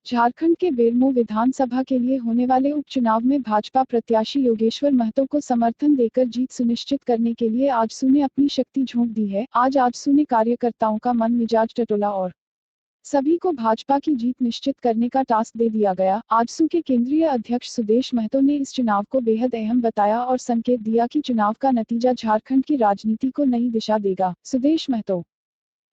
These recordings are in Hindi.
झारखंड के बेरमो विधानसभा के लिए होने वाले उपचुनाव में भाजपा प्रत्याशी योगेश्वर महतो को समर्थन देकर जीत सुनिश्चित करने के लिए आजसू ने अपनी शक्ति झोंक दी है। आज आजसू ने कार्यकर्ताओं का मन मिजाज टटोला और सभी को भाजपा की जीत निश्चित करने का टास्क दे दिया गया। आजसू के केंद्रीय अध्यक्ष सुदेश महतो ने इस चुनाव को बेहद अहम बताया और संकेत दिया कि चुनाव का नतीजा झारखंड की राजनीति को नई दिशा देगा। सुदेश महतो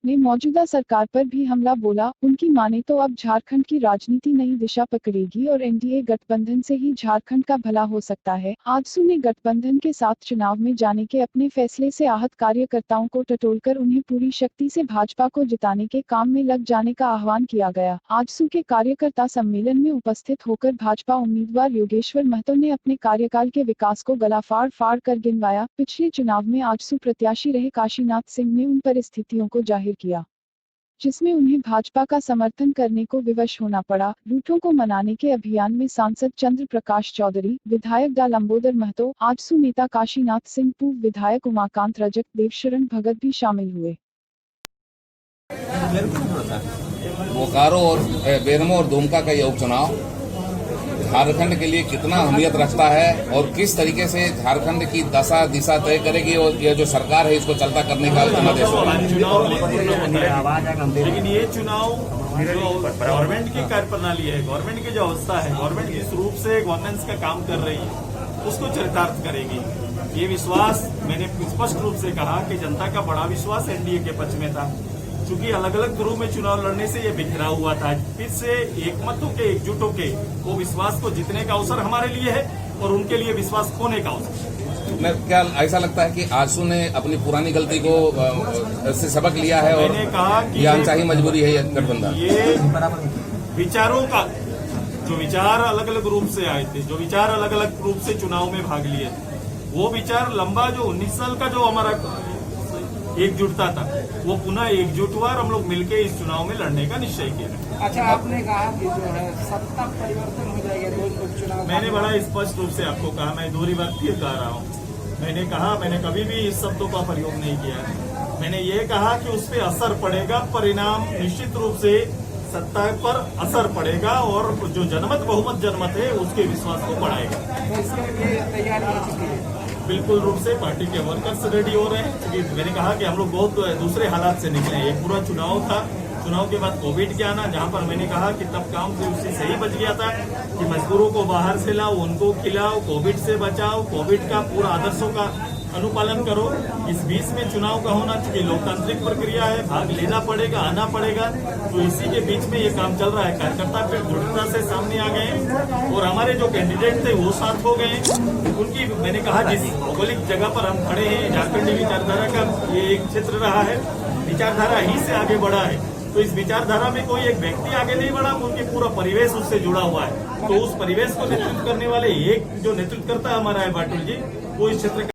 ने मौजूदा सरकार पर भी हमला बोला। उनकी माने तो अब झारखंड की राजनीति नई दिशा पकड़ेगी और एनडीए गठबंधन से ही झारखंड का भला हो सकता है। आजसू ने गठबंधन के साथ चुनाव में जाने के अपने फैसले से आहत कार्यकर्ताओं को टटोलकर उन्हें पूरी शक्ति से भाजपा को जिताने के काम में लग जाने का आह्वान किया गया। आजसू के कार्यकर्ता सम्मेलन में उपस्थित होकर भाजपा उम्मीदवार योगेश्वर महतो ने अपने कार्यकाल के विकास को गला फाड़ फाड़ कर गिनवाया। पिछले चुनाव में आजसू प्रत्याशी रहे काशीनाथ सिंह ने उन परिस्थितियों को जाहिर किया जिसमें उन्हें भाजपा का समर्थन करने को विवश होना पड़ा। रूठों को मनाने के अभियान में सांसद चंद्र प्रकाश चौधरी, विधायक डा लंबोदर महतो, आजसू नेता काशीनाथ सिंह, पूर्व विधायक उमाकांत रजक, देवशरण भगत भी शामिल हुए। बोकारो और बेरमो और दुमका का यह उपचुनाव झारखंड के लिए कितना अहमियत रखता है और किस तरीके से झारखंड की दशा दिशा तय करेगी और यह जो सरकार है इसको चलता करने का आदेश लेकिन ये चुनाव जो गवर्नमेंट की कार्यप्रणाली है, गवर्नमेंट की जो अवस्था है, गवर्नमेंट किस रूप से गवर्नेंस का काम कर रही है उसको चरितार्थ करेगी। ये विश्वास मैंने स्पष्ट रूप से कहा कि जनता का बड़ा विश्वास एनडीए के पक्ष में था। चूंकि अलग अलग ध्रुव में चुनाव लड़ने से ये बिखरा हुआ था, फिर से एकमत होके एकजुट होके वो विश्वास को जीतने का अवसर हमारे लिए है और उनके लिए विश्वास खोने का अवसर। मैं क्या ऐसा लगता है कि आजसू ने अपनी पुरानी गलती को से सबक लिया है और मैंने कहा कि ये अनचाही मजबूरी है ये गठबंधन, ये विचारों का जो विचार अलग अलग रूप से आए थे, जो विचार अलग अलग रूप से चुनाव में भाग लिए थे, वो विचार लंबा जो 19 साल का जो हमारा एकजुटता था वो पुनः एकजुट हुआ और हम लोग मिलकर इस चुनाव में लड़ने का निश्चय किया। अच्छा, आपने कहा कि जो है सत्ता परिवर्तन हो जाएगा रोज उपचुनाव। मैंने बड़ा स्पष्ट रूप से आपको कहा, मैं दूसरी बार फिर कह रहा हूँ, मैंने कभी भी इस शब्दों का प्रयोग नहीं किया है। मैंने ये कहा कि उस पर असर पड़ेगा, परिणाम निश्चित रूप से सत्ता पर असर पड़ेगा और जो जनमत बहुमत जनमत है उसके विश्वास को बढ़ाएगा। तो इसके लिए तैयारी हो चुकी है? बिल्कुल रूप से पार्टी के वर्कर्स रेडी हो रहे हैं क्योंकि मैंने कहा कि हम लोग बहुत दूसरे हालात से निकले हैं। एक पूरा चुनाव था, चुनाव के बाद कोविड के आना, जहां पर मैंने कहा कि तब काम से उसी से ही बच गया था कि मजदूरों को बाहर से लाओ, उनको खिलाओ, कोविड से बचाओ, कोविड का पूरा आदर्शों का अनुपालन करो। इस बीच में चुनाव का होना चाहिए, लोकतांत्रिक प्रक्रिया है, भाग लेना पड़ेगा, आना पड़ेगा। तो इसी के बीच में ये काम चल रहा है। कार्यकर्ता फिर दृढ़ता से सामने आ गए और हमारे जो कैंडिडेट थे वो साथ हो गए। उनकी मैंने कहा जिस भौगोलिक जगह पर हम खड़े हैं, झारखंडी विचारधारा का ये एक क्षेत्र रहा है, विचारधारा ही से आगे बढ़ा है। तो इस विचारधारा में कोई एक व्यक्ति आगे नहीं बढ़ा, उनकी पूरा परिवेश उससे जुड़ा हुआ है। तो उस परिवेश को नेतृत्व करने वाले एक जो नेतृत्व करता है हमारा है बाटुल जी, वो इस क्षेत्र